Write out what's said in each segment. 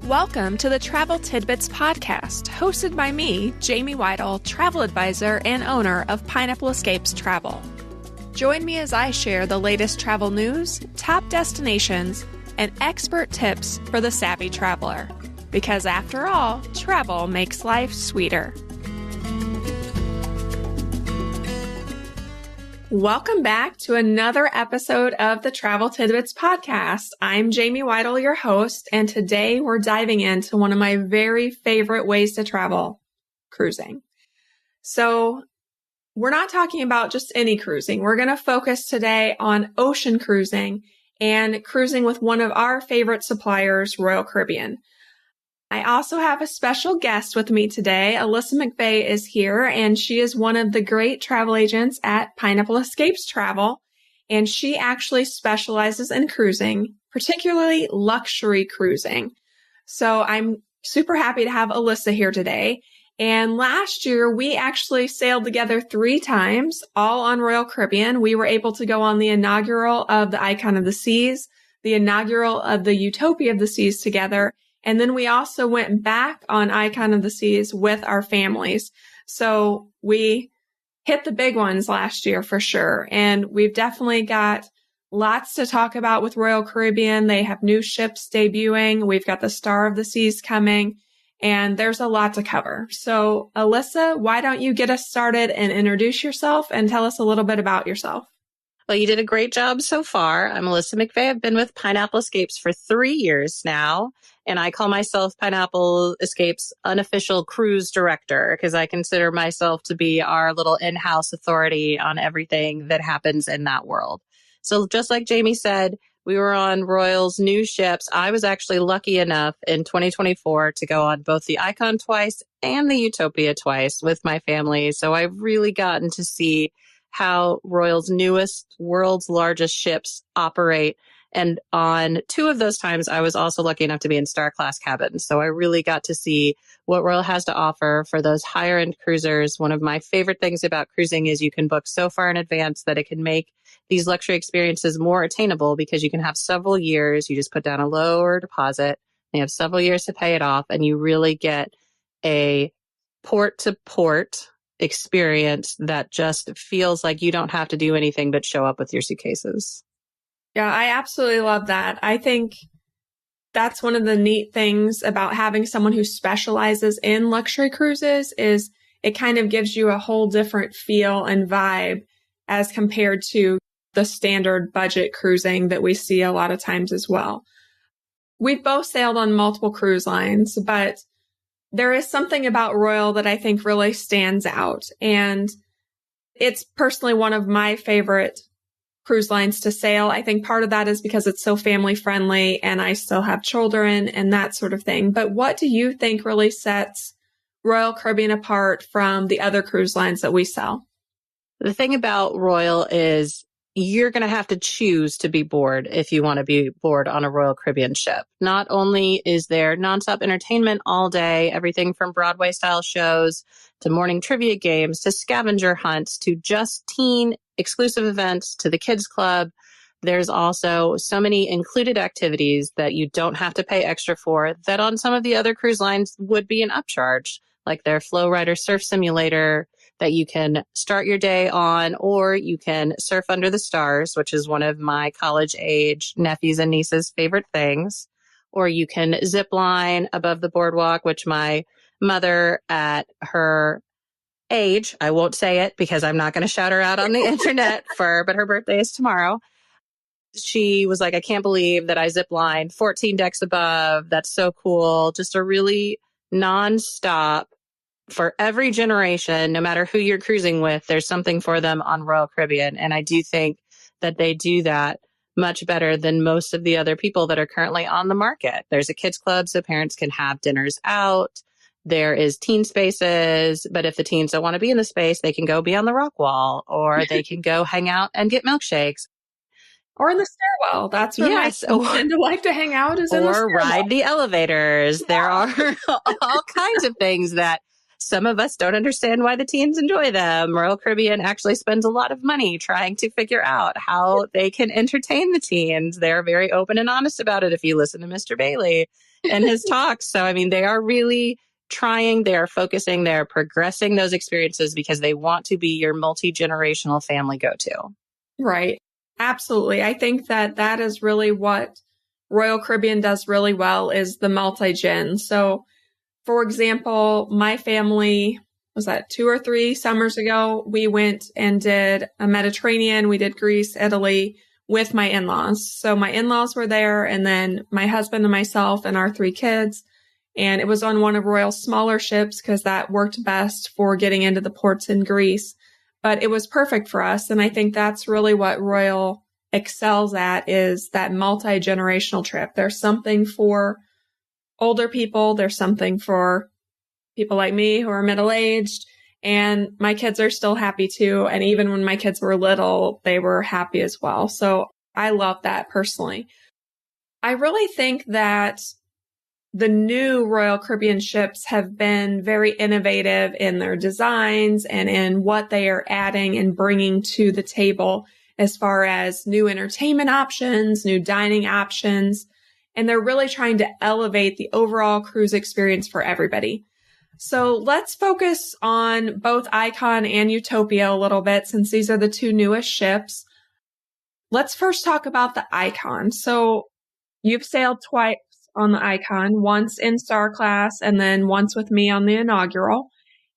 Welcome to the Travel Tidbits Podcast, hosted by me, Jamie Weidel, travel advisor and owner of Pineapple Escapes Travel. Join me as I share the latest travel news, top destinations, and expert tips for the savvy traveler. Because after all, travel makes life sweeter. Welcome back to another episode of the Travel Tidbits Podcast. I'm Jamie Weidel, your host, and today we're diving into one of my very favorite ways to travel, cruising. So we're not talking about just any cruising. We're going to focus today on ocean cruising and cruising with one of our favorite suppliers, Royal Caribbean. I also have a special guest with me today. Alissa MacVey is here, and she is one of the great travel agents at Pineapple Escapes Travel, and she actually specializes in cruising, particularly luxury cruising. So I'm super happy to have Alissa here today. And last year, we actually sailed together 3 times, all on Royal Caribbean. We were able to go on the inaugural of the Icon of the Seas, the inaugural of the Utopia of the Seas together. And then we also went back on Icon of the Seas with our families. So we hit the big ones last year for sure. And we've definitely got lots to talk about with Royal Caribbean. They have new ships debuting. We've got the Star of the Seas coming, and there's a lot to cover. So Alissa, why don't you get us started and introduce yourself and tell us a little bit about yourself? Well, you did a great job so far. I'm Alissa MacVey. I've been with Pineapple Escapes for 3 years now, and I call myself Pineapple Escapes unofficial cruise director because I consider myself to be our little in-house authority on everything that happens in that world. So just like Jamie said, we were on Royal's new ships. I was actually lucky enough in 2024 to go on both the Icon twice and the Utopia twice with my family. So I've really gotten to see how Royal's newest, world's largest ships operate. And on 2 of those times, I was also lucky enough to be in Star Class cabins. So I really got to see what Royal has to offer for those higher end cruisers. One of my favorite things about cruising is you can book so far in advance that it can make these luxury experiences more attainable because you can have several years. You just put down a lower deposit and you have several years to pay it off. And you really get a port to port experience that just feels like you don't have to do anything but show up with your suitcases. Yeah, I absolutely love that. I think that's one of the neat things about having someone who specializes in luxury cruises is it kind of gives you a whole different feel and vibe as compared to the standard budget cruising that we see a lot of times as well. We've both sailed on multiple cruise lines, but there is something about Royal that I think really stands out. And it's personally one of my favorite cruise lines to sail. I think part of that is because it's so family friendly and I still have children and that sort of thing. But what do you think really sets Royal Caribbean apart from the other cruise lines that we sell? The thing about Royal is you're going to have to choose to be bored if you want to be bored on a Royal Caribbean ship. Not only is there nonstop entertainment all day, everything from Broadway style shows to morning trivia games to scavenger hunts to just teen exclusive events to the kids club. There's also so many included activities that you don't have to pay extra for that on some of the other cruise lines would be an upcharge, like their Flow Rider surf simulator that you can start your day on, or you can surf under the stars, which is one of my college age nephews and nieces' favorite things. Or you can zip line above the boardwalk, which my mother at her age, I won't say it because I'm not going to shout her out on the internet but her birthday is tomorrow. She was like, I can't believe that I zip lined 14 decks above. That's so cool. Just a really nonstop for every generation, no matter who you're cruising with, there's something for them on Royal Caribbean. And I do think that they do that much better than most of the other people that are currently on the market. There's a kids club so parents can have dinners out. There is teen spaces, but if the teens don't want to be in the space, they can go be on the rock wall or they can go hang out and get milkshakes. Or in the stairwell. That's where my tend to like to hang out is in the stairwell. Or ride the elevators. Yeah. There are all kinds of things that Some of us don't understand why the teens enjoy them. Royal Caribbean actually spends a lot of money trying to figure out how they can entertain the teens. They're very open and honest about it if you listen to Mr. Bailey and his talks. So, I mean, they are really trying, they are focusing, they're progressing those experiences because they want to be your multi-generational family go-to. Right. Absolutely. I think that that is really what Royal Caribbean does really well is the multi-gen. So, for example, my family, was that 2 or 3 summers ago, we went and did a Mediterranean. We did Greece, Italy with my in-laws. So my in-laws were there and then my husband and myself and our 3 kids. And it was on one of Royal's smaller ships because that worked best for getting into the ports in Greece. But it was perfect for us. And I think that's really what Royal excels at is that multi-generational trip. There's something for older people. There's something for people like me who are middle-aged. And my kids are still happy too. And even when my kids were little, they were happy as well. So I love that personally. I really think that the new Royal Caribbean ships have been very innovative in their designs and in what they are adding and bringing to the table as far as new entertainment options, new dining options. And they're really trying to elevate the overall cruise experience for everybody. So let's focus on both Icon and Utopia a little bit since these are the 2 newest ships. Let's first talk about the Icon. So you've sailed twice on the Icon, once in Star Class and then once with me on the inaugural.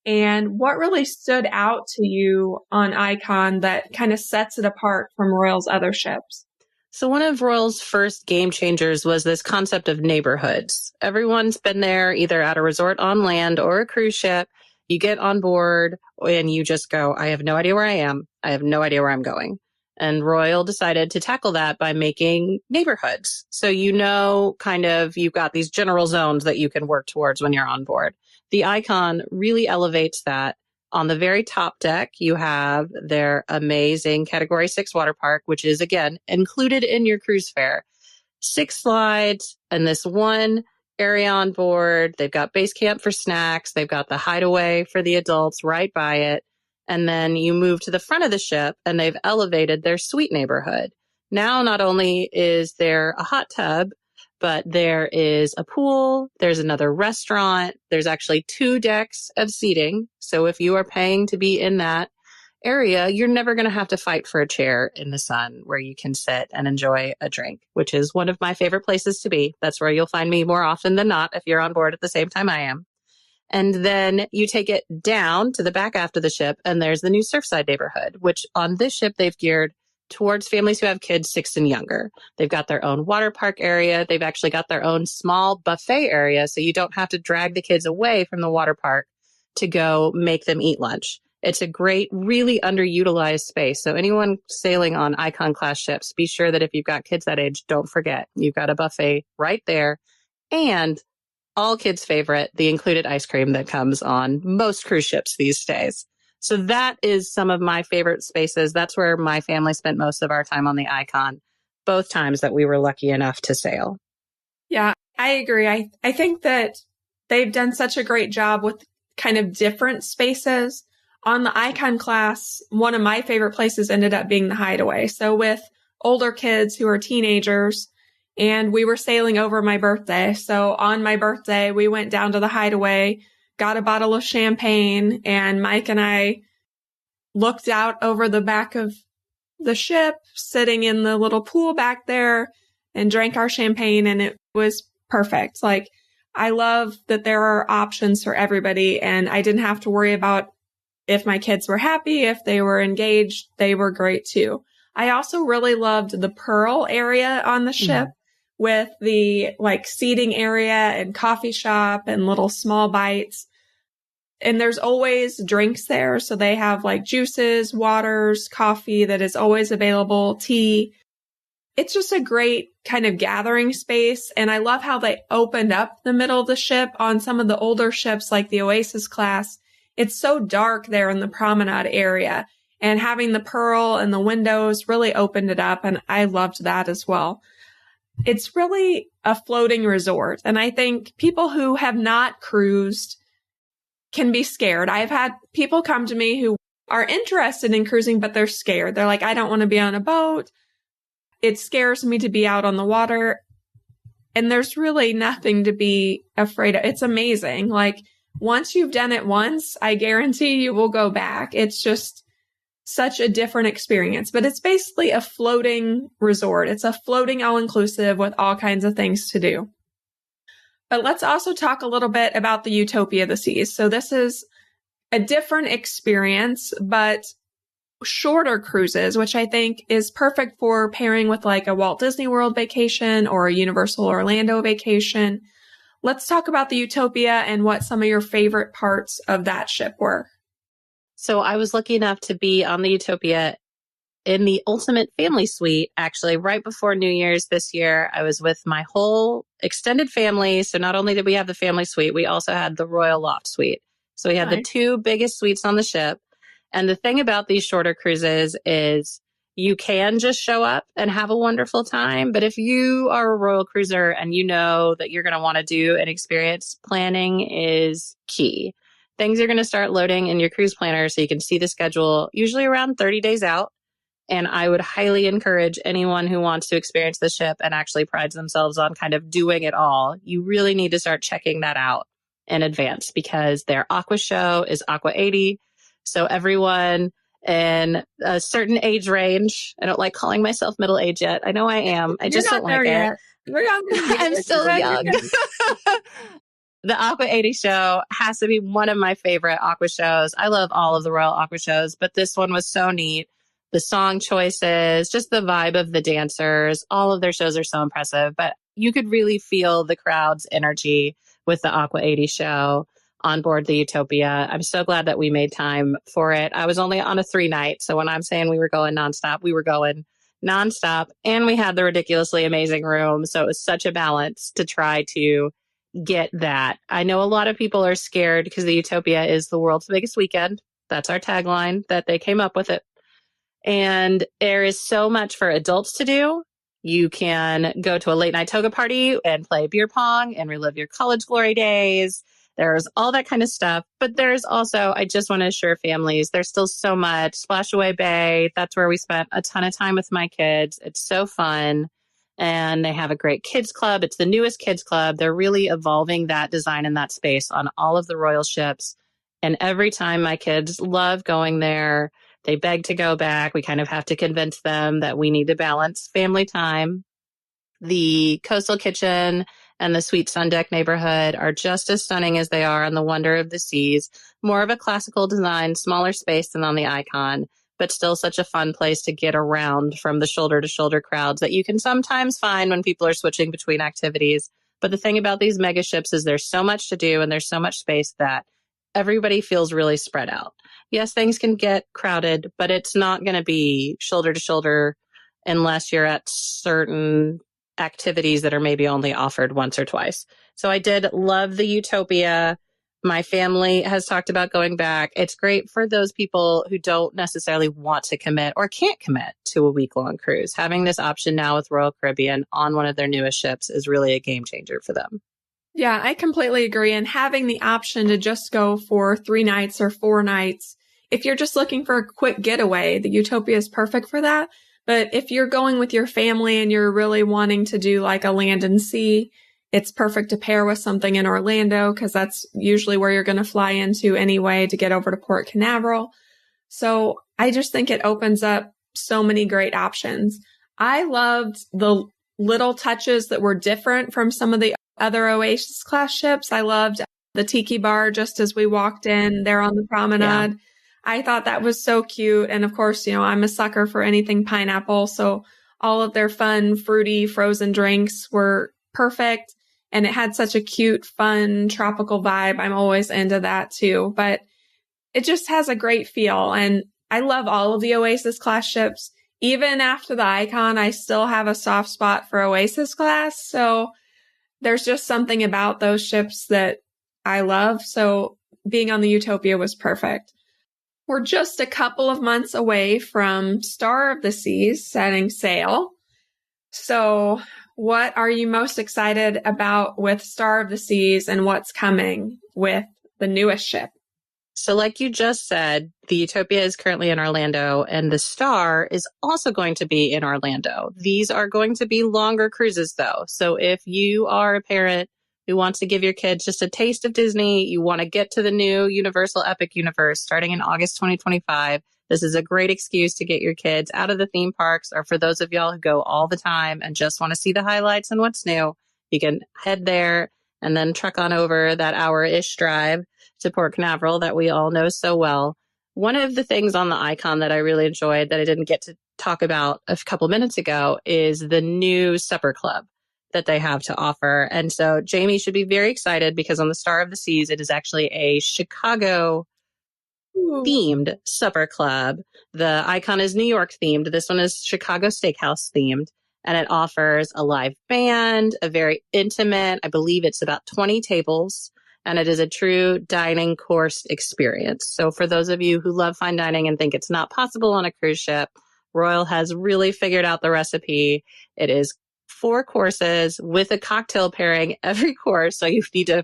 And what really stood out to you on Icon that kind of sets it apart from Royal's other ships? So one of Royal's first game changers was this concept of neighborhoods. Everyone's been there either at a resort on land or a cruise ship. You get on board and you just go, I have no idea where I am. I have no idea where I'm going. And Royal decided to tackle that by making neighborhoods. So kind of you've got these general zones that you can work towards when you're on board. The Icon really elevates that. On the very top deck, you have their amazing Category 6 water park, which is, again, included in your cruise fare. 6 slides and this one area on board. They've got base camp for snacks. They've got the hideaway for the adults right by it. And then you move to the front of the ship and they've elevated their suite neighborhood. Now, not only is there a hot tub, but there is a pool, there's another restaurant, there's actually 2 decks of seating. So if you are paying to be in that area, you're never going to have to fight for a chair in the sun where you can sit and enjoy a drink, which is one of my favorite places to be. That's where you'll find me more often than not if you're on board at the same time I am. And then you take it down to the back aft of the ship and there's the new Surfside neighborhood, which on this ship they've geared towards families who have kids 6 and younger. They've got their own water park area. They've actually got their own small buffet area, so you don't have to drag the kids away from the water park to go make them eat lunch. It's a great, really underutilized space. So anyone sailing on Icon class ships, be sure that if you've got kids that age, don't forget, you've got a buffet right there. And all kids' favorite, the included ice cream that comes on most cruise ships these days. So that is some of my favorite spaces. That's where my family spent most of our time on the Icon, both times that we were lucky enough to sail. Yeah, I agree. I think that they've done such a great job with kind of different spaces. On the Icon class, one of my favorite places ended up being the hideaway. So with older kids who are teenagers, and we were sailing over my birthday. So on my birthday, we went down to the hideaway, got a bottle of champagne, and Mike and I looked out over the back of the ship, sitting in the little pool back there, and drank our champagne, and it was perfect. Like, I love that there are options for everybody, and I didn't have to worry about if my kids were happy, if they were engaged, they were great too. I also really loved the Pearl area on the ship. With the seating area and coffee shop and little small bites. And there's always drinks there. So they have juices, waters, coffee that is always available, tea. It's just a great kind of gathering space. And I love how they opened up the middle of the ship on some of the older ships like the Oasis class. It's so dark there in the promenade area. And having the Pearl and the windows really opened it up. And I loved that as well. It's really a floating resort. And I think people who have not cruised can be scared. I've had people come to me who are interested in cruising, but they're scared. They're like, I don't want to be on a boat. It scares me to be out on the water. And there's really nothing to be afraid of. It's amazing. Like, once you've done it once, I guarantee you will go back. It's just such a different experience, but it's basically a floating resort. It's a floating all-inclusive with all kinds of things to do. But let's also talk a little bit about the Utopia of the Seas. So this is a different experience, but shorter cruises, which I think is perfect for pairing with like a Walt Disney World vacation or a Universal Orlando vacation. Let's talk about the Utopia and what some of your favorite parts of that ship were. So I was lucky enough to be on the Utopia in the Ultimate Family Suite, actually, right before New Year's this year. I was with my whole extended family. So not only did we have the family suite, we also had the Royal Loft Suite. So we had the two biggest suites on the ship. And the thing about these shorter cruises is you can just show up and have a wonderful time. But if you are a Royal cruiser and you know that you're going to want to do an experience, planning is key. Things are going to start loading in your cruise planner so you can see the schedule usually around 30 days out. And I would highly encourage anyone who wants to experience the ship and actually prides themselves on kind of doing it all. You really need to start checking that out in advance because their aqua show is Aqua 80. So everyone in a certain age range, I don't like calling myself middle-aged yet. I know I am. I just don't like it. We're young. I'm still young. The Aqua 80 show has to be one of my favorite aqua shows. I love all of the Royal Aqua shows, but this one was so neat. The song choices, just the vibe of the dancers, all of their shows are so impressive, but you could really feel the crowd's energy with the Aqua 80 show on board the Utopia. I'm so glad that we made time for it. I was only on a 3-night. So when I'm saying we were going nonstop, we were going nonstop, and we had the ridiculously amazing room. So it was such a balance to try to get that. I know a lot of people are scared because the Utopia is the world's biggest weekend. That's our tagline that they came up with it. And there is so much for adults to do. You can go to a late night toga party and play beer pong and relive your college glory days. There's all that kind of stuff. But there's also, I just want to assure families, there's still so much. Splashaway Bay, that's where we spent a ton of time with my kids. It's so fun. And they have a great kids club. It's the newest kids club. They're really evolving that design and that space on all of the Royal ships. And every time my kids love going there, they beg to go back. We kind of have to convince them that we need to balance family time. The coastal kitchen and the sweet sun deck neighborhood are just as stunning as they are on the Wonder of the Seas. More of a classical design, smaller space than on the Icon, but still such a fun place to get around from the shoulder-to-shoulder crowds that you can sometimes find when people are switching between activities. But the thing about these mega ships is there's so much to do and there's so much space that everybody feels really spread out. Yes, things can get crowded, but it's not going to be shoulder-to-shoulder unless you're at certain activities that are maybe only offered once or twice. So I did love the Utopia. My family has talked about going back. It's great for those people who don't necessarily want to commit or can't commit to a week-long cruise. Having this option now with Royal Caribbean on one of their newest ships is really a game changer for them. Yeah, I completely agree. And having the option to just go for 3 nights or 4 nights, if you're just looking for a quick getaway, the Utopia is perfect for that. But if you're going with your family and you're really wanting to do like a land and sea, it's perfect to pair with something in Orlando because that's usually where you're going to fly into anyway to get over to Port Canaveral. So I just think it opens up so many great options. I loved the little touches that were different from some of the other Oasis class ships. I loved the tiki bar just as we walked in there on the promenade. Yeah. I thought that was so cute. And of course, you know, I'm a sucker for anything pineapple. So all of their fun, fruity, frozen drinks were perfect. And it had such a cute, fun, tropical vibe. I'm always into that too. But it just has a great feel. And I love all of the Oasis class ships. Even after the Icon, I still have a soft spot for Oasis class. So there's just something about those ships that I love. So being on the Utopia was perfect. We're just a couple of months away from Star of the Seas setting sail. So what are you most excited about with Star of the Seas and what's coming with the newest ship? So like you just said, the Utopia is currently in Orlando and the Star is also going to be in Orlando. These are going to be longer cruises though. So if you are a parent who wants to give your kids just a taste of Disney, you want to get to the new Universal Epic Universe starting in August 2025, this is a great excuse to get your kids out of the theme parks, or for those of y'all who go all the time and just want to see the highlights and what's new, you can head there and then truck on over that hour-ish drive to Port Canaveral that we all know so well. One of the things on the Icon that I really enjoyed that I didn't get to talk about a couple minutes ago is the new supper club that they have to offer. And so Jamie should be very excited because on the Star of the Seas, it is actually a Chicago themed supper club. The Icon is New York themed. This one is Chicago Steakhouse themed. And it offers a live band, a very intimate, I believe it's about 20 tables, and it is a true dining course experience. So for those of you who love fine dining and think it's not possible on a cruise ship, Royal has really figured out the recipe. It is 4 courses with a cocktail pairing every course. So you need to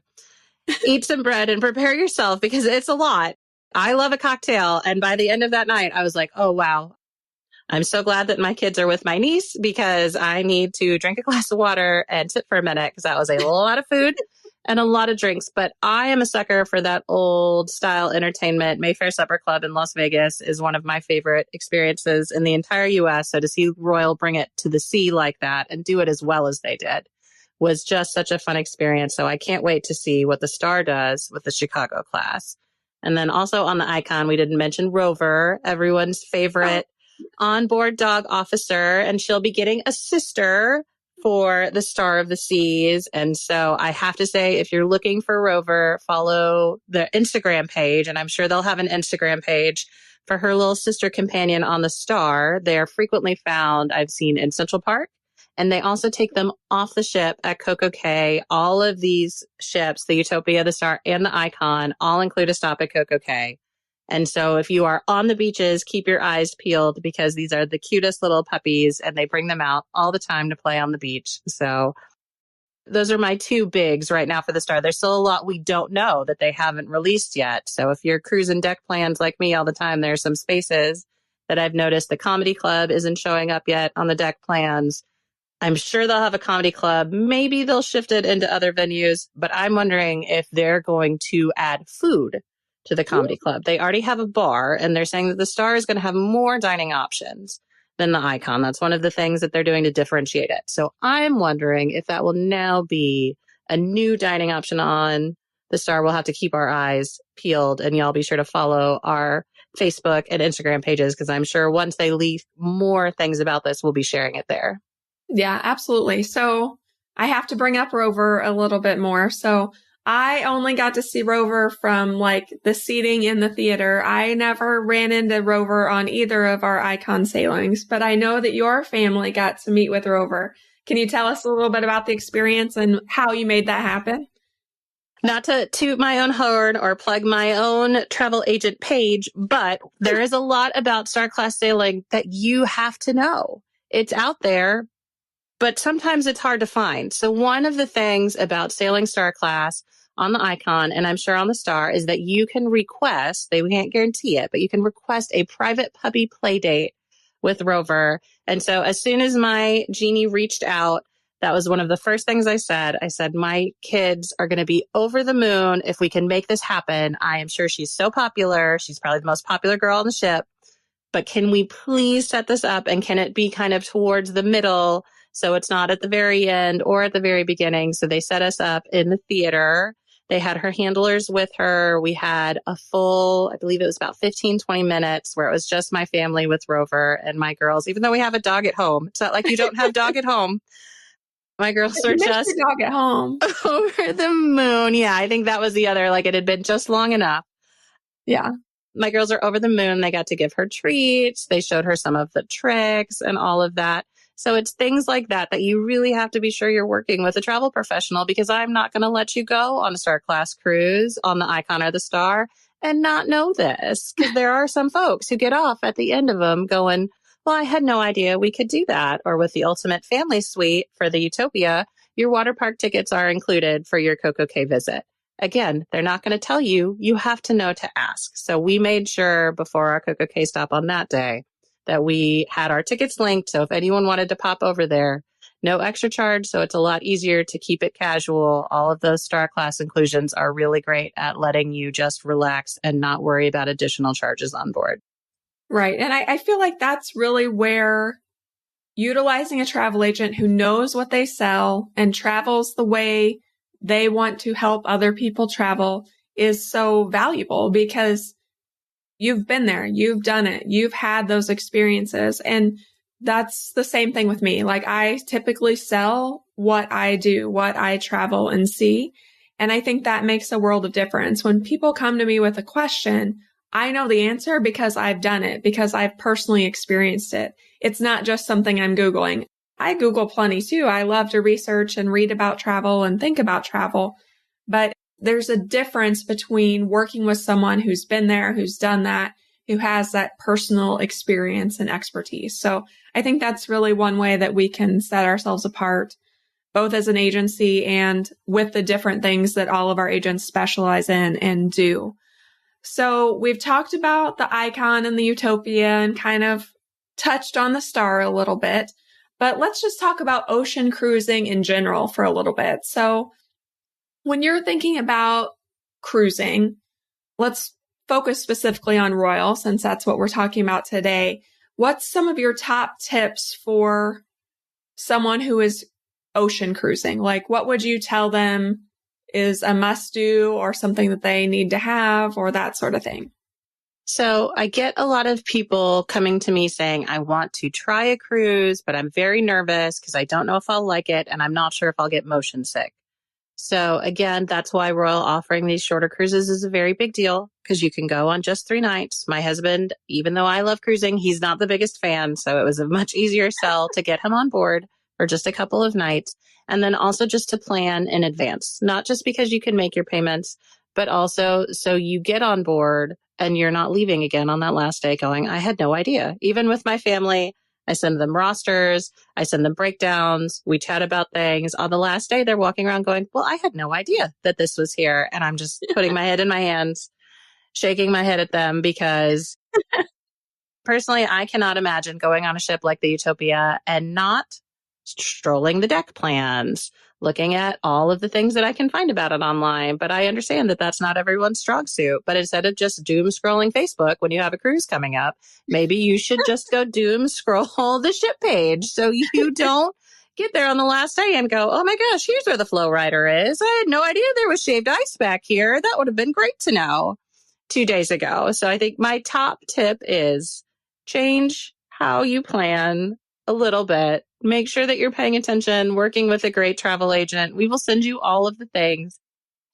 eat some bread and prepare yourself because it's a lot. I love a cocktail. And by the end of that night, I was like, oh, wow. I'm so glad that my kids are with my niece because I need to drink a glass of water and sit for a minute because that was a lot of food and a lot of drinks. But I am a sucker for that old style entertainment. Mayfair Supper Club in Las Vegas is one of my favorite experiences in the entire U.S. So to see Royal bring it to the sea like that and do it as well as they did was just such a fun experience. So I can't wait to see what the Star does with the Chicago class. And then also on the Icon, we didn't mention Rover, everyone's favorite onboard dog officer, and she'll be getting a sister for the Star of the Seas. And so I have to say, if you're looking for Rover, follow the Instagram page, and I'm sure they'll have an Instagram page for her little sister companion on the Star. They are frequently found, I've seen in Central Park, and they also take them off the ship at Coco Cay. All of these ships, the Utopia, the Star, and the Icon, all include a stop at Coco Cay. And so if you are on the beaches, keep your eyes peeled because these are the cutest little puppies and they bring them out all the time to play on the beach. So those are my 2 bigs right now for the Star. There's still a lot we don't know that they haven't released yet. So if you're cruising deck plans like me all the time, there's some spaces that I've noticed the comedy club isn't showing up yet on the deck plans. I'm sure they'll have a comedy club. Maybe they'll shift it into other venues, but I'm wondering if they're going to add food to the comedy club. They already have a bar, and they're saying that the Star is going to have more dining options than the Icon. That's one of the things that they're doing to differentiate it. So I'm wondering if that will now be a new dining option on the Star. We'll have to keep our eyes peeled, and y'all be sure to follow our Facebook and Instagram pages because I'm sure once they leak more things about this, we'll be sharing it there. Yeah, absolutely. So I have to bring up Rover a little bit more. So I only got to see Rover from like the seating in the theater. I never ran into Rover on either of our Icon sailings, but I know that your family got to meet with Rover. Can you tell us a little bit about the experience and how you made that happen? Not to toot my own horn or plug my own travel agent page, but there is a lot about Star Class sailing that you have to know. It's out there, but sometimes it's hard to find. So one of the things about sailing Star Class on the Icon, and I'm sure on the Star, is that you can request, they can't guarantee it, but you can request a private puppy play date with Rover. And so as soon as my genie reached out, that was one of the first things I said. I said, my kids are going to be over the moon if we can make this happen. I am sure she's so popular. She's probably the most popular girl on the ship. But can we please set this up, and can it be kind of towards the middle so it's not at the very end or at the very beginning? So they set us up in the theater. They had her handlers with her. We had a full, I believe it was about 15, 20 minutes where it was just my family with Rover and my girls, even though we have a dog at home. It's not like you don't have dog at home. My girls are just your dog at home. over the moon. Yeah, I think that was the other, like it had been just long enough. Yeah. My girls are over the moon. They got to give her treats. They showed her some of the tricks and all of that. So it's things like that that you really have to be sure you're working with a travel professional, because I'm not going to let you go on a Star Class cruise on the Icon or the Star and not know this, because there are some folks who get off at the end of them going, well, I had no idea we could do that. Or with the Ultimate Family Suite for the Utopia, your water park tickets are included for your Coco Cay visit. again, they're not going to tell you. You have to know to ask. So we made sure before our Coco Cay stop on that day that we had our tickets linked. So if anyone wanted to pop over there, no extra charge. So it's a lot easier to keep it casual. All of those Star Class inclusions are really great at letting you just relax and not worry about additional charges on board. Right. And I feel like that's really where utilizing a travel agent who knows what they sell and travels the way they want to help other people travel is so valuable, because you've been there, you've done it, you've had those experiences. And that's the same thing with me. Like, I typically sell what I do, what I travel and see. And I think that makes a world of difference. When people come to me with a question, I know the answer because I've done it, because I've personally experienced it. It's not just something I'm Googling. I Google plenty too. I love to research and read about travel and think about travel. But there's a difference between working with someone who's been there, who's done that, who has that personal experience and expertise. So I think that's really one way that we can set ourselves apart, both as an agency and with the different things that all of our agents specialize in and do. So we've talked about the Icon and the Utopia and kind of touched on the Star a little bit, but let's just talk about ocean cruising in general for a little bit. So when you're thinking about cruising, let's focus specifically on Royal, since that's what we're talking about today. What's some of your top tips for someone who is ocean cruising? Like, what would you tell them is a must do or something that they need to have or that sort of thing? So I get a lot of people coming to me saying, I want to try a cruise, but I'm very nervous because I don't know if I'll like it and I'm not sure if I'll get motion sick. So again, that's why Royal offering these shorter cruises is a very big deal, because you can go on just 3 nights. My husband, even though I love cruising, he's not the biggest fan. So it was a much easier sell to get him on board for just a couple of nights. And then also just to plan in advance, not just because you can make your payments, but also so you get on board and you're not leaving again on that last day going, I had no idea. Even with my family, I send them rosters, I send them breakdowns, we chat about things. On the last day, they're walking around going, well, I had no idea that this was here. And I'm just putting my head in my hands, shaking my head at them, because personally, I cannot imagine going on a ship like the Utopia and not strolling the deck plans, looking at all of the things that I can find about it online. But I understand that that's not everyone's strong suit. But instead of just doom scrolling Facebook when you have a cruise coming up, maybe you should just go doom scroll the ship page so you don't get there on the last day and go, oh my gosh, here's where the flow rider is. I had no idea there was shaved ice back here. That would have been great to know 2 days ago. So I think my top tip is change how you plan a little bit. Make sure that you're paying attention, working with a great travel agent. We will send you all of the things.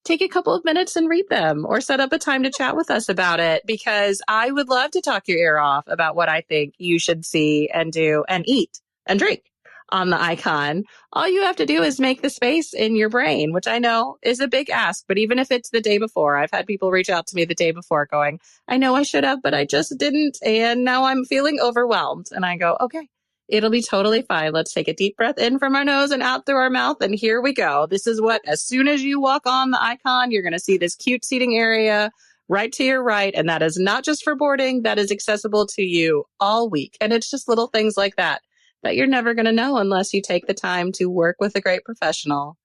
Take a couple of minutes and read them, or set up a time to chat with us about it, because I would love to talk your ear off about what I think you should see and do and eat and drink on the Icon. All you have to do is make the space in your brain, which I know is a big ask. But even if it's the day before, I've had people reach out to me the day before going, I know I should have, but I just didn't. And now I'm feeling overwhelmed. And I go, okay. It'll be totally fine. Let's take a deep breath in from our nose and out through our mouth. And here we go. This is what, as soon as you walk on the Icon, you're going to see this cute seating area right to your right. And that is not just for boarding. That is accessible to you all week. And it's just little things like that you're never going to know unless you take the time to work with a great professional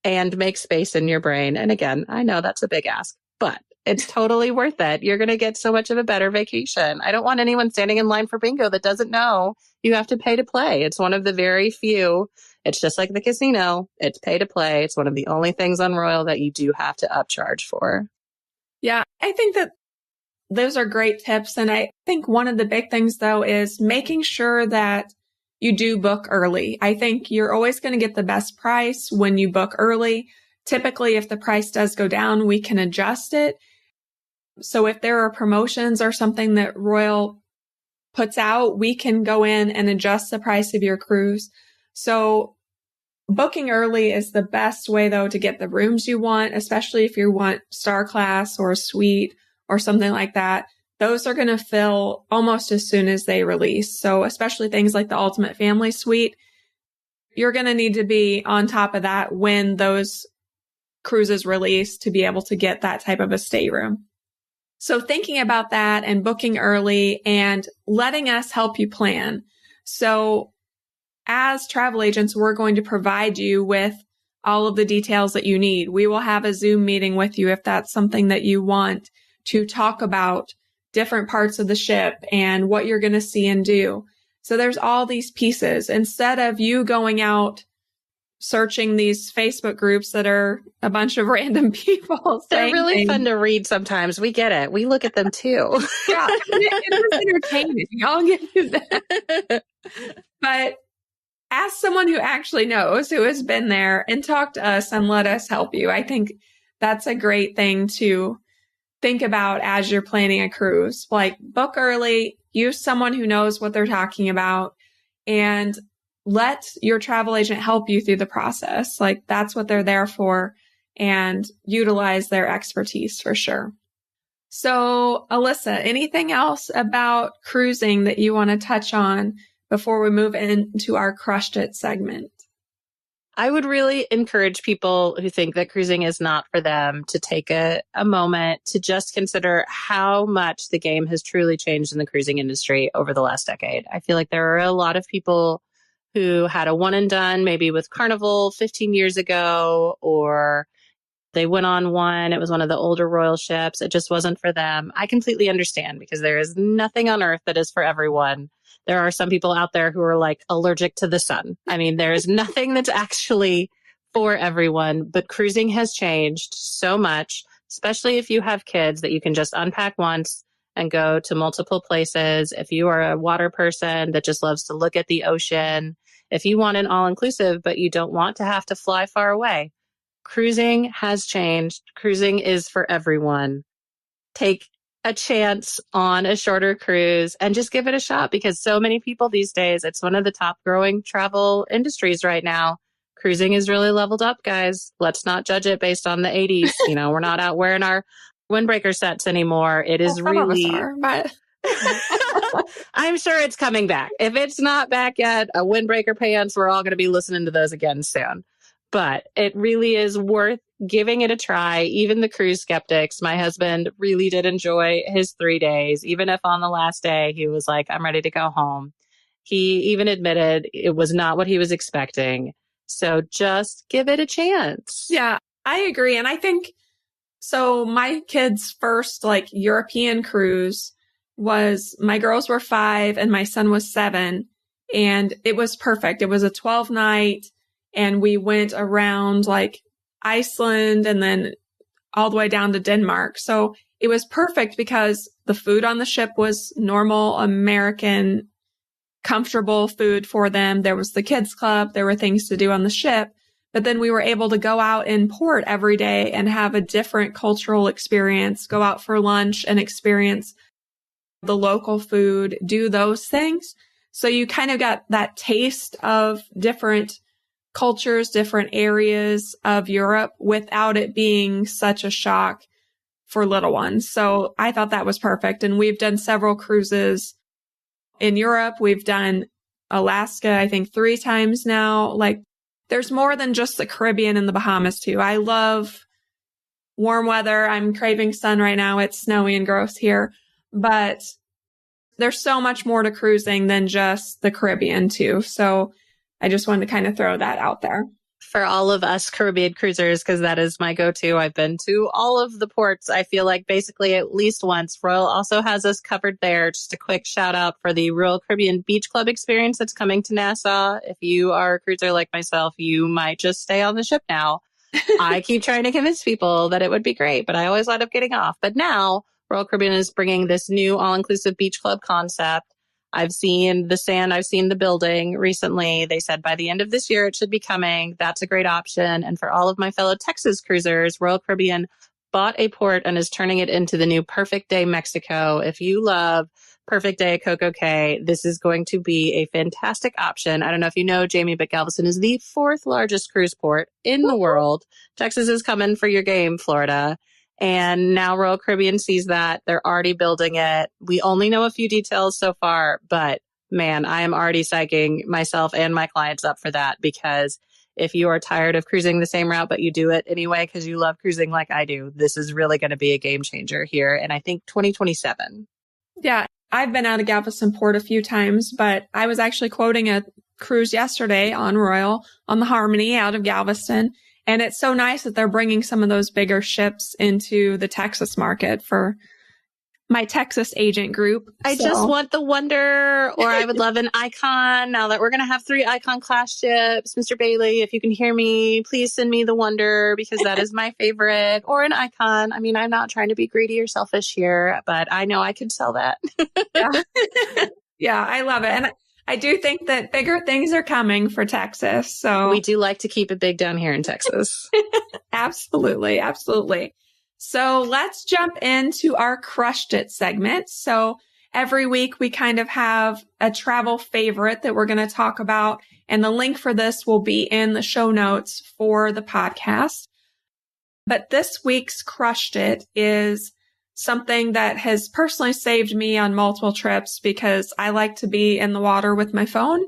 and make space in your brain. And again, I know that's a big ask, but it's totally worth it. You're going to get so much of a better vacation. I don't want anyone standing in line for bingo that doesn't know you have to pay to play. It's one of the very few. It's just like the casino. It's pay to play. It's one of the only things on Royal that you do have to upcharge for. Yeah, I think that those are great tips. And I think one of the big things, though, is making sure that you do book early. I think you're always going to get the best price when you book early. Typically, if the price does go down, we can adjust it. So if there are promotions or something that Royal puts out, we can go in and adjust the price of your cruise. So booking early is the best way, though, to get the rooms you want, especially if you want Star Class or a suite or something like that. Those are going to fill almost as soon as they release. So especially things like the Ultimate Family Suite, you're going to need to be on top of that when those cruises release to be able to get that type of a stateroom. So thinking about that and booking early and letting us help you plan. So as travel agents, we're going to provide you with all of the details that you need. We will have a Zoom meeting with you if that's something that you want to talk about different parts of the ship and what you're going to see and do. So there's all these pieces. Instead of you going out searching these Facebook groups that are a bunch of random people. They're really fun to read sometimes. We get it. We look at them too. Yeah, it is entertaining. I'll give you that. But ask someone who actually knows, who has been there, and talk to us and let us help you. I think that's a great thing to think about as you're planning a cruise. Like, book early, use someone who knows what they're talking about, and let your travel agent help you through the process. Like, that's what they're there for, and utilize their expertise for sure. So, Alissa, anything else about cruising that you want to touch on before we move into our Crushed It segment? I would really encourage people who think that cruising is not for them to take a moment to just consider how much the game has truly changed in the cruising industry over the last decade. I feel like there are a lot of people who had a one and done, maybe with Carnival 15 years ago, or they went on one. It was one of the older royal ships. It just wasn't for them. I completely understand, because there is nothing on earth that is for everyone. There are some people out there who are like allergic to the sun. I mean, there is nothing that's actually for everyone, but cruising has changed so much, especially if you have kids, that you can just unpack once and go to multiple places. If you are a water person that just loves to look at the ocean, if you want an all-inclusive, but you don't want to have to fly far away, cruising has changed. Cruising is for everyone. Take a chance on a shorter cruise and just give it a shot, because so many people these days, it's one of the top growing travel industries right now. Cruising is really leveled up, guys. Let's not judge it based on the 80s. You know, we're not out wearing our windbreaker sets anymore. It is really... but I'm sure it's coming back. If it's not back yet, a windbreaker pants, we're all going to be listening to those again soon. But it really is worth giving it a try. Even the cruise skeptics, my husband really did enjoy his 3 days. Even if on the last day he was like, I'm ready to go home. He even admitted it was not what he was expecting. So just give it a chance. Yeah, I agree. And I think, so my kids' first European cruise was, my girls were 5 and my son was 7. And it was perfect. It was a 12-night. And we went around Iceland and then all the way down to Denmark. So it was perfect because the food on the ship was normal American, comfortable food for them. There was the kids club. There were things to do on the ship. But then we were able to go out in port every day and have a different cultural experience, go out for lunch and experience the local food, do those things. So you kind of got that taste of different cultures, different areas of Europe without it being such a shock for little ones. So I thought that was perfect. And we've done several cruises in Europe. We've done Alaska, I think 3 times now. There's more than just the Caribbean and the Bahamas too. I love warm weather. I'm craving sun right now. It's snowy and gross here, but there's so much more to cruising than just the Caribbean too. So I just wanted to kind of throw that out there. For all of us Caribbean cruisers, because that is my go-to. I've been to all of the ports, I feel like basically at least once. Royal also has us covered there. Just a quick shout out for the Royal Caribbean Beach Club experience that's coming to Nassau. If you are a cruiser like myself, you might just stay on the ship now. I keep trying to convince people that it would be great, but I always end up getting off. But now Royal Caribbean is bringing this new all-inclusive beach club concept. I've seen the sand. I've seen the building recently. They said by the end of this year, it should be coming. That's a great option. And for all of my fellow Texas cruisers, Royal Caribbean bought a port and is turning it into the new Perfect Day Mexico. If you love Perfect Day at Coco Cay, this is going to be a fantastic option. I don't know if you know, Jamie, but Galveston is the 4th largest cruise port in the world. Texas is coming for your game, Florida. And now Royal Caribbean sees that. They're already building it. We only know a few details so far, but man, I am already psyching myself and my clients up for that, because if you are tired of cruising the same route, but you do it anyway because you love cruising like I do, this is really going to be a game changer here. And I think 2027. Yeah, I've been out of Galveston Port a few times, but I was actually quoting a cruise yesterday on Royal on the Harmony out of Galveston. And it's so nice that they're bringing some of those bigger ships into the Texas market for my Texas agent group. I just want the Wonder, or I would love an Icon. Now that we're going to have 3 Icon class ships, Mr. Bailey, if you can hear me, please send me the Wonder because that is my favorite, or an Icon. I mean, I'm not trying to be greedy or selfish here, but I know I could sell that. Yeah, I love it. And I do think that bigger things are coming for Texas. So we do like to keep it big down here in Texas. Absolutely. Absolutely. So let's jump into our Crushed It segment. So every week we kind of have a travel favorite that we're going to talk about. And the link for this will be in the show notes for the podcast. But this week's Crushed It is something that has personally saved me on multiple trips because I like to be in the water with my phone,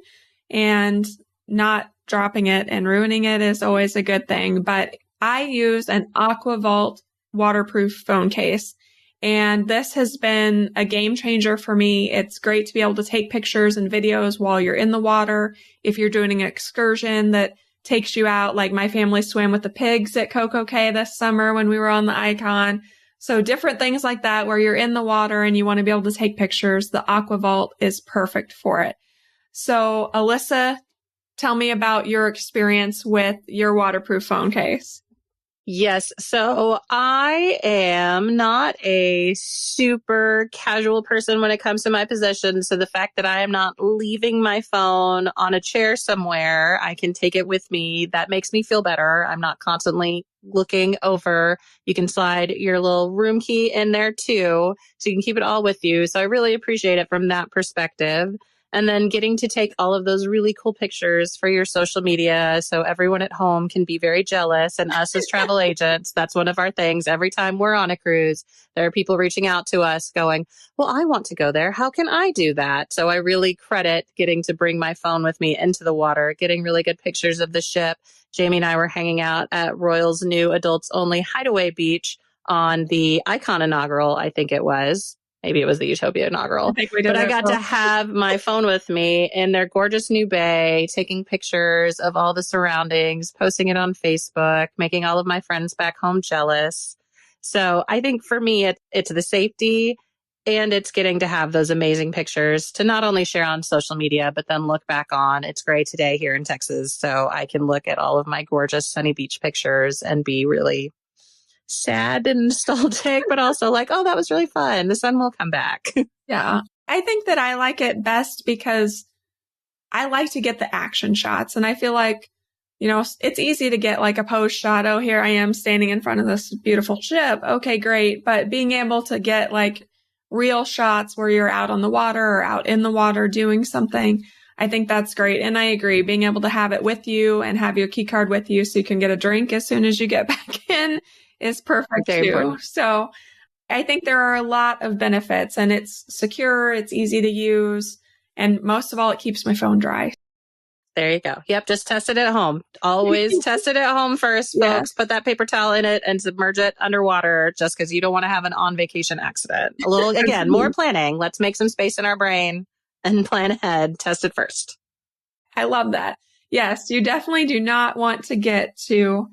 and not dropping it and ruining it is always a good thing. But I use an AquaVault waterproof phone case, and this has been a game changer for me. It's great to be able to take pictures and videos while you're in the water. If you're doing an excursion that takes you out, like my family swam with the pigs at Coco Cay this summer when we were on the Icon. So different things like that where you're in the water and you want to be able to take pictures, the AquaVault is perfect for it. So Alissa, tell me about your experience with your waterproof phone case. Yes. So I am not a super casual person when it comes to my possessions. So the fact that I am not leaving my phone on a chair somewhere, I can take it with me. That makes me feel better. I'm not constantly looking over. You can slide your little room key in there too, so you can keep it all with you. So I really appreciate it from that perspective. And then getting to take all of those really cool pictures for your social media so everyone at home can be very jealous. And us as travel agents, that's one of our things. Every time we're on a cruise, there are people reaching out to us going, well, I want to go there. How can I do that? So I really credit getting to bring my phone with me into the water, getting really good pictures of the ship. Jamie and I were hanging out at Royal's new adults only hideaway beach on the Icon inaugural, I think it was. Maybe it was the Utopia inaugural. But I got to have my phone with me in their gorgeous new bay, taking pictures of all the surroundings, posting it on Facebook, making all of my friends back home jealous. So I think for me, it's the safety, and it's getting to have those amazing pictures to not only share on social media, but then look back on. It's gray today here in Texas, so I can look at all of my gorgeous sunny beach pictures and be really sad and nostalgic, but also like, oh, that was really fun. The sun will come back. Yeah. I think that I like it best because I like to get the action shots. And I feel like, you know, it's easy to get like a post shot. Oh, here I am standing in front of this beautiful ship. Okay, great. But being able to get like real shots where you're out on the water or out in the water doing something, I think that's great. And I agree, being able to have it with you and have your key card with you so you can get a drink as soon as you get back in is perfect Very too. important. So I think there are a lot of benefits, and it's secure, it's easy to use, and most of all, it keeps my phone dry. There you go. Yep. Just test it at home. Always test it at home first, Yeah. folks. Put that paper towel in it and submerge it underwater just because you don't want to have an on-vacation accident. A little, again, more planning. Let's make some space in our brain and plan ahead. Test it first. I love that. Yes, you definitely do not want to get to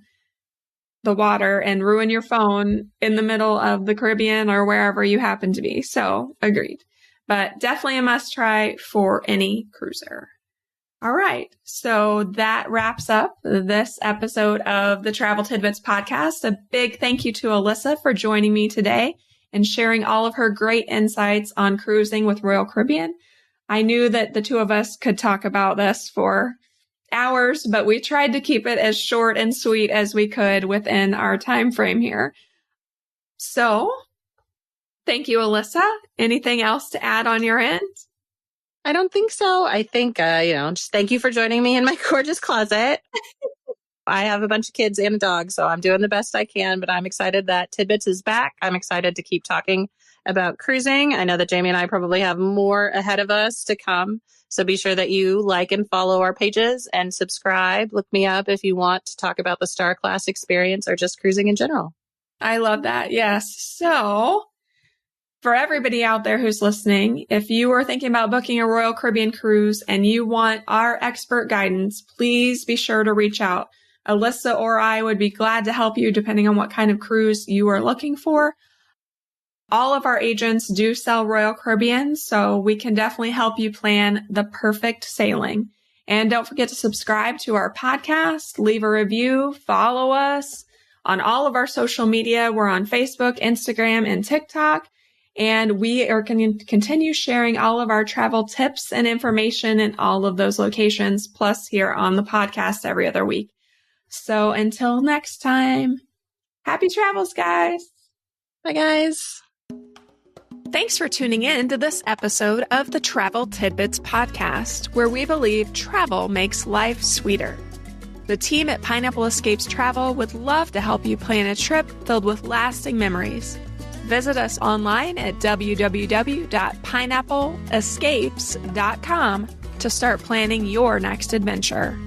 the water and ruin your phone in the middle of the Caribbean or wherever you happen to be. So agreed, but definitely a must try for any cruiser. All right. So that wraps up this episode of the Travel Tidbits Podcast. A big thank you to Alissa for joining me today and sharing all of her great insights on cruising with Royal Caribbean. I knew that the two of us could talk about this for hours, but we tried to keep it as short and sweet as we could within our time frame here. So thank you, Alissa. Anything else to add on your end? I don't think so. I think, just thank you for joining me in my gorgeous closet. I have a bunch of kids and a dog, so I'm doing the best I can, but I'm excited that Tidbits is back. I'm excited to keep talking about cruising. I know that Jamie and I probably have more ahead of us to come. So be sure that you like and follow our pages and subscribe. Look me up if you want to talk about the Star Class experience or just cruising in general. I love that. Yes. So for everybody out there who's listening, if you are thinking about booking a Royal Caribbean cruise and you want our expert guidance, please be sure to reach out. Alissa or I would be glad to help you depending on what kind of cruise you are looking for. All of our agents do sell Royal Caribbean, so we can definitely help you plan the perfect sailing. And don't forget to subscribe to our podcast, leave a review, follow us on all of our social media. We're on Facebook, Instagram, and TikTok. And we are going to continue sharing all of our travel tips and information in all of those locations, plus here on the podcast every other week. So until next time, happy travels, guys. Bye, guys. Thanks for tuning in to this episode of the Travel Tidbits Podcast, where we believe travel makes life sweeter. The team at Pineapple Escapes Travel would love to help you plan a trip filled with lasting memories. Visit us online at www.pineappleescapes.com to start planning your next adventure.